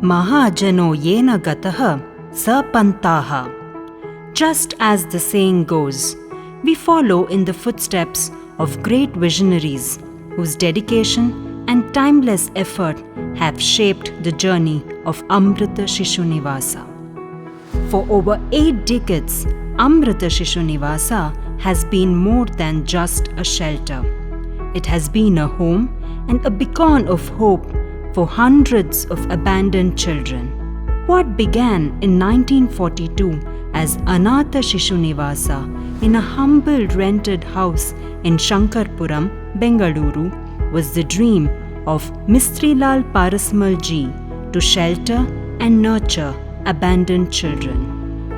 Mahajano yena gataha sapantaha. Just as the saying goes, we follow in the footsteps of great visionaries whose dedication and timeless effort have shaped the journey of Amrita Shishu Nivasa. For over 8 decades, Amrita Shishu Nivasa has been more than just a shelter. It has been a home and a beacon of hope for hundreds of abandoned children. What began in 1942 as Anatha Shishu Nivasa in a humble rented house in Shankarpuram, Bengaluru, was the dream of Mistrilal Parasmal Ji to shelter and nurture abandoned children.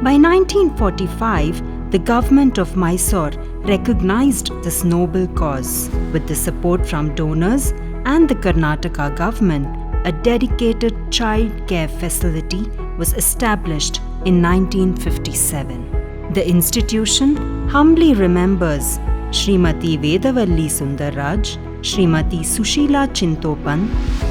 By 1945, the government of Mysore recognized this noble cause. With the support from donors and the Karnataka government, a dedicated child care facility was established in 1957. The institution humbly remembers Srimati Vedavalli Sundarraj, Srimati Sushila Chintopan,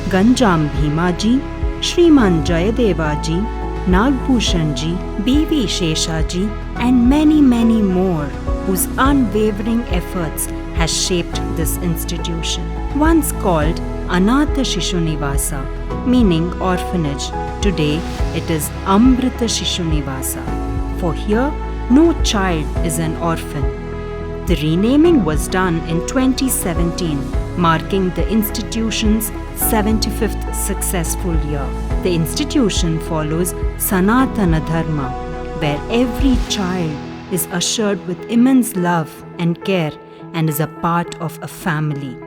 Ganjam Bhimaji, Shriman Jayadevaji, Nagbhushanji, B.V. Sheshaji, and many more whose unwavering efforts has shaped this institution. Once called Anatha Shishu Nivasa, meaning orphanage, today it is Amrita Shishu Nivasa. For here, no child is an orphan. The renaming was done in 2017, marking the institution's 75th successful year. The institution follows Sanatana Dharma, where every child is assured with immense love and care and is a part of a family.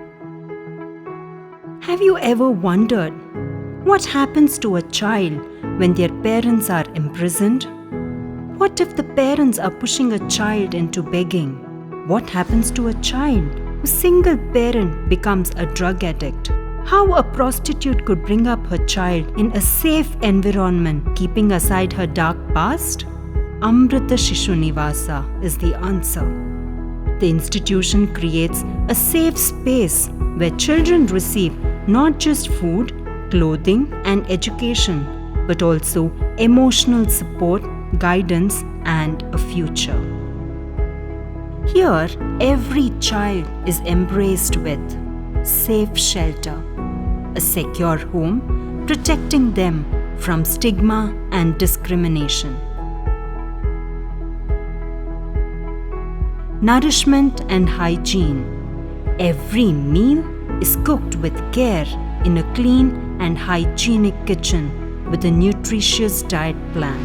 Have you ever wondered what happens to a child when their parents are imprisoned? What if the parents are pushing a child into begging? What happens to a child whose single parent becomes a drug addict? How a prostitute could bring up her child in a safe environment, keeping aside her dark past? Amrita Shishu Nivasa is the answer. The institution creates a safe space where children receive not just food, clothing, and education, but also emotional support, guidance, and a future. Here, every child is embraced with safe shelter, a secure home protecting them from stigma and discrimination. Nourishment and hygiene. Every meal is cooked with care in a clean and hygienic kitchen with a nutritious diet plan.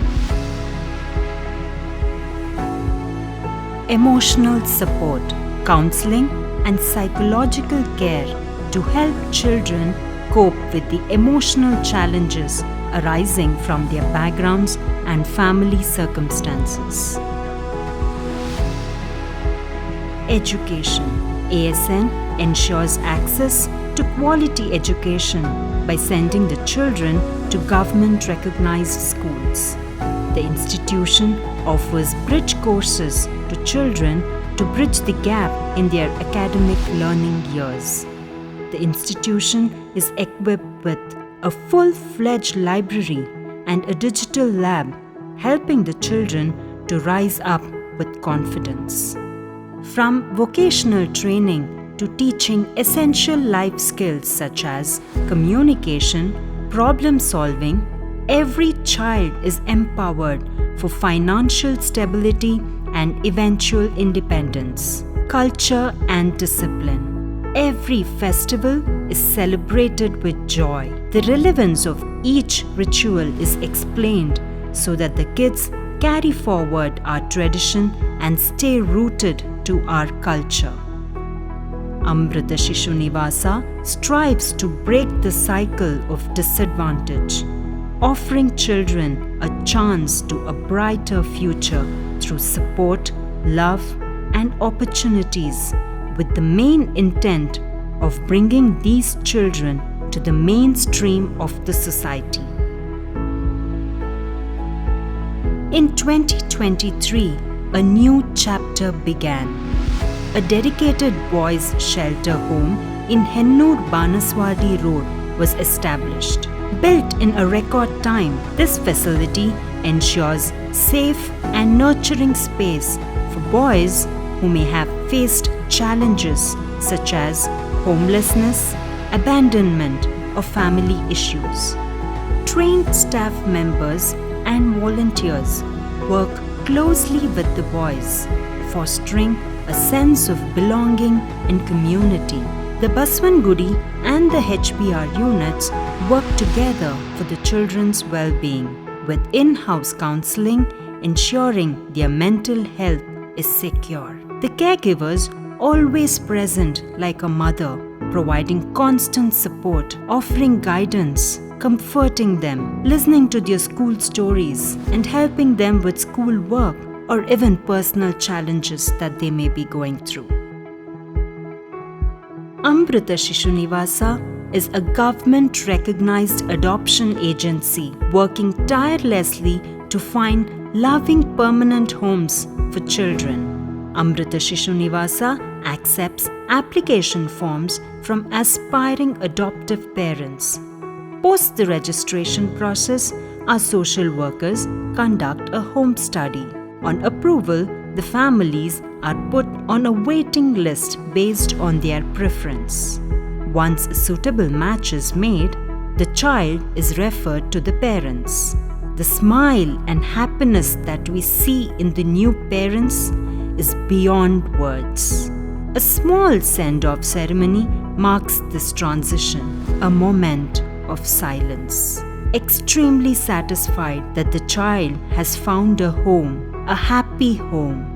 Emotional support, counseling, and psychological care to help children cope with the emotional challenges arising from their backgrounds and family circumstances. Education. ASN ensures access to quality education by sending the children to government-recognized schools. The institution offers bridge courses to children to bridge the gap in their academic learning years. The institution is equipped with a full-fledged library and a digital lab, helping the children to rise up with confidence. From vocational training to teaching essential life skills such as communication, problem solving, every child is empowered for financial stability and eventual independence. Culture and discipline. Every festival is celebrated with joy. The relevance of each ritual is explained so that the kids carry forward our tradition and stay rooted to our culture. Amrita Shishu Nivasa strives to break the cycle of disadvantage, offering children a chance to a brighter future through support, love, and opportunities, with the main intent of bringing these children to the mainstream of the society. In 2023, a new chapter began. A dedicated boys' shelter home in Hennur Banaswadi Road was established. Built in a record time, this facility ensures safe and nurturing space for boys who may have faced challenges such as homelessness, abandonment, or family issues. Trained staff members and volunteers work closely with the boys, fostering a sense of belonging and community. The Baswangudi and the HBR units work together for the children's well-being, with in-house counseling ensuring their mental health is secure. The caregivers always present like a mother, providing constant support, offering guidance, comforting them, listening to their school stories, and helping them with school work or even personal challenges that they may be going through. Amrita Shishu Nivasa is a government-recognized adoption agency working tirelessly to find loving permanent homes for children. Amrita Shishu Nivasa accepts application forms from aspiring adoptive parents. Post the registration process, our social workers conduct a home study. On approval, the families are put on a waiting list based on their preference. Once a suitable match is made, the child is referred to the parents. The smile and happiness that we see in the new parents is beyond words. A small send-off ceremony marks this transition, a moment of silence. Extremely satisfied that the child has found a home, a happy home.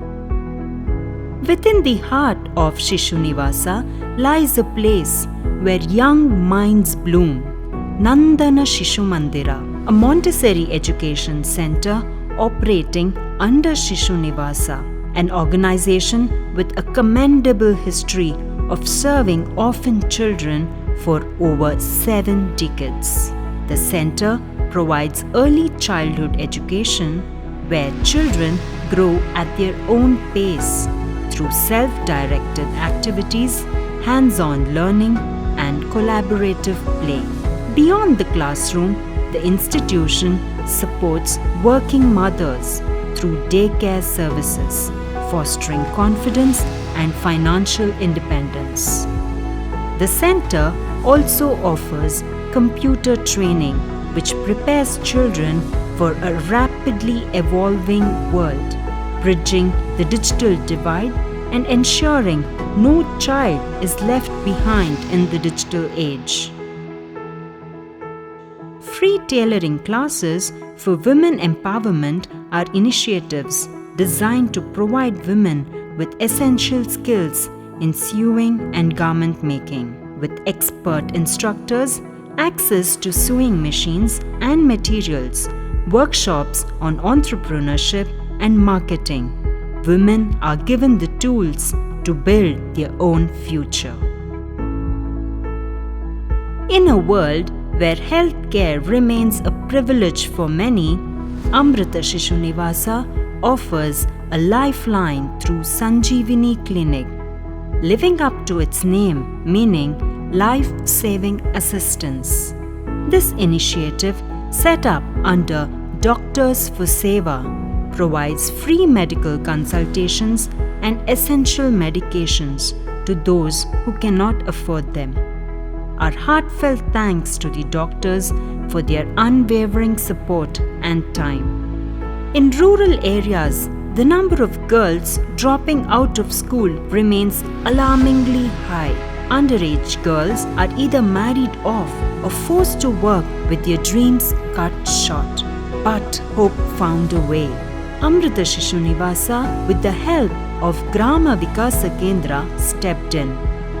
Within the heart of Shishu Nivasa lies a place where young minds bloom, Nandana Shishu Mandira, a Montessori education center operating under Shishu Nivasa, an organization with a commendable history of serving orphan children for over 7 decades. The center provides early childhood education where children grow at their own pace through self-directed activities, hands-on learning, and collaborative play. Beyond the classroom, the institution supports working mothers through daycare services, fostering confidence and financial independence. The center also offers computer training, which prepares children for a rapidly evolving world, bridging the digital divide and ensuring no child is left behind in the digital age. Free tailoring classes for women empowerment are initiatives designed to provide women with essential skills in sewing and garment making. With expert instructors, access to sewing machines and materials, workshops on entrepreneurship and marketing, women are given the tools to build their own future. In a world where healthcare remains a privilege for many, Amrita Shishu Nivasa offers a lifeline through Sanjeevani Clinic, living up to its name, meaning life-saving assistance. This initiative, set up under Doctors for Seva, provides free medical consultations and essential medications to those who cannot afford them. Our heartfelt thanks to the doctors for their unwavering support and time. In rural areas, the number of girls dropping out of school remains alarmingly high. Underage girls are either married off or forced to work with their dreams cut short. But hope found a way. Amrita Shishu Nivasa, with the help of Grama Vikasa Kendra, stepped in.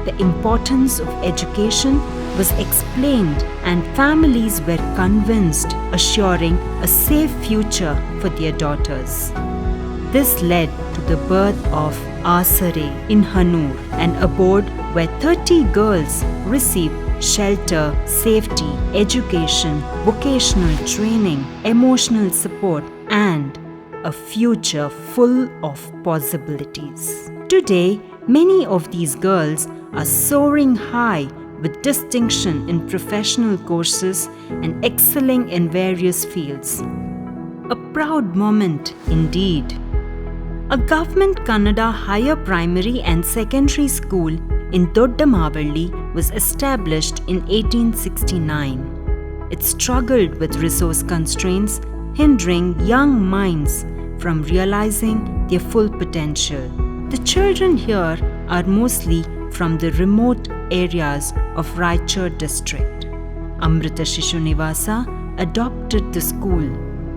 The importance of education was explained and families were convinced, assuring a safe future for their daughters. This led to the birth of Asare in Hanur, an abode where 30 girls received shelter, safety, education, vocational training, emotional support, and a future full of possibilities. Today, many of these girls are soaring high with distinction in professional courses and excelling in various fields. A proud moment indeed. A government Kannada higher primary and secondary school in Doddamavalli was established in 1869. It struggled with resource constraints, hindering young minds from realizing their full potential. The children here are mostly from the remote areas of Raichur district. Amrita Shishu Nivasa adopted the school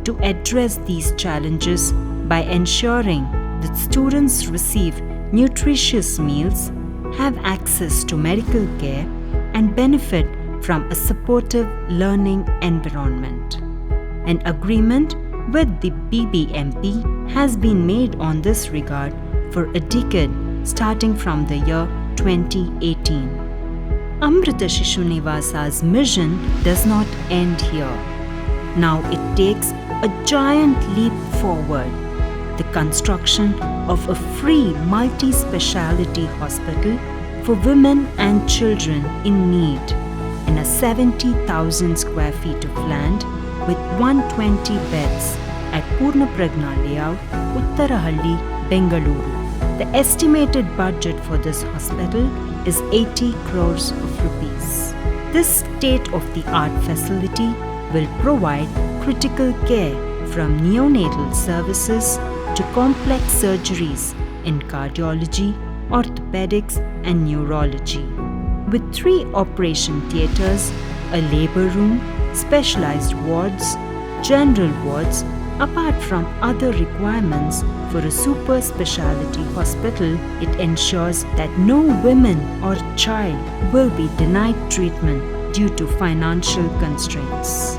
to address these challenges by ensuring that students receive nutritious meals, have access to medical care, and benefit from a supportive learning environment. An agreement with the BBMP has been made on this regard for a decade starting from the year 2018. Amrita Shishu Nivasa's mission does not end here. Now it takes a giant leap forward. The construction of a free multi-speciality hospital for women and children in need in a 70,000 square feet of land with 120 beds at Purna Pragna Layout, Uttarahalli, Bengaluru. The estimated budget for this hospital is 80 crores of rupees. This state-of-the-art facility will provide critical care from neonatal services to complex surgeries in cardiology, orthopedics, and neurology. With 3 operation theatres, a labour room, specialised wards, general wards, apart from other requirements for a super speciality hospital, it ensures that no woman or child will be denied treatment due to financial constraints.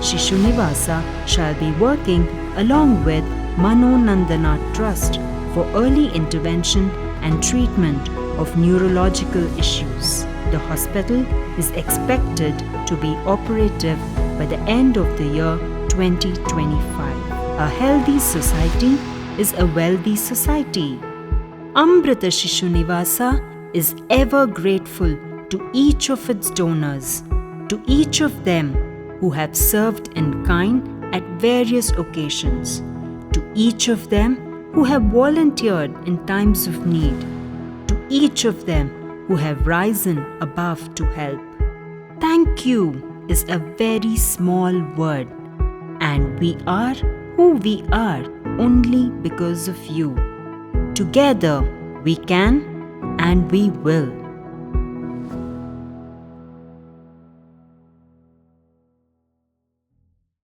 Shishu Nivasa shall be working along with Mano Nandana Trust for early intervention and treatment of neurological issues. The hospital is expected to be operative by the end of the year 2025. A healthy society is a wealthy society. Amrita Shishu Nivasa is ever grateful to each of its donors, to each of them who have served in kind at various occasions, to each of them who have volunteered in times of need, to each of them who have risen above to help. Thank you is a very small word, and we are who we are only because of you. Together we can and we will.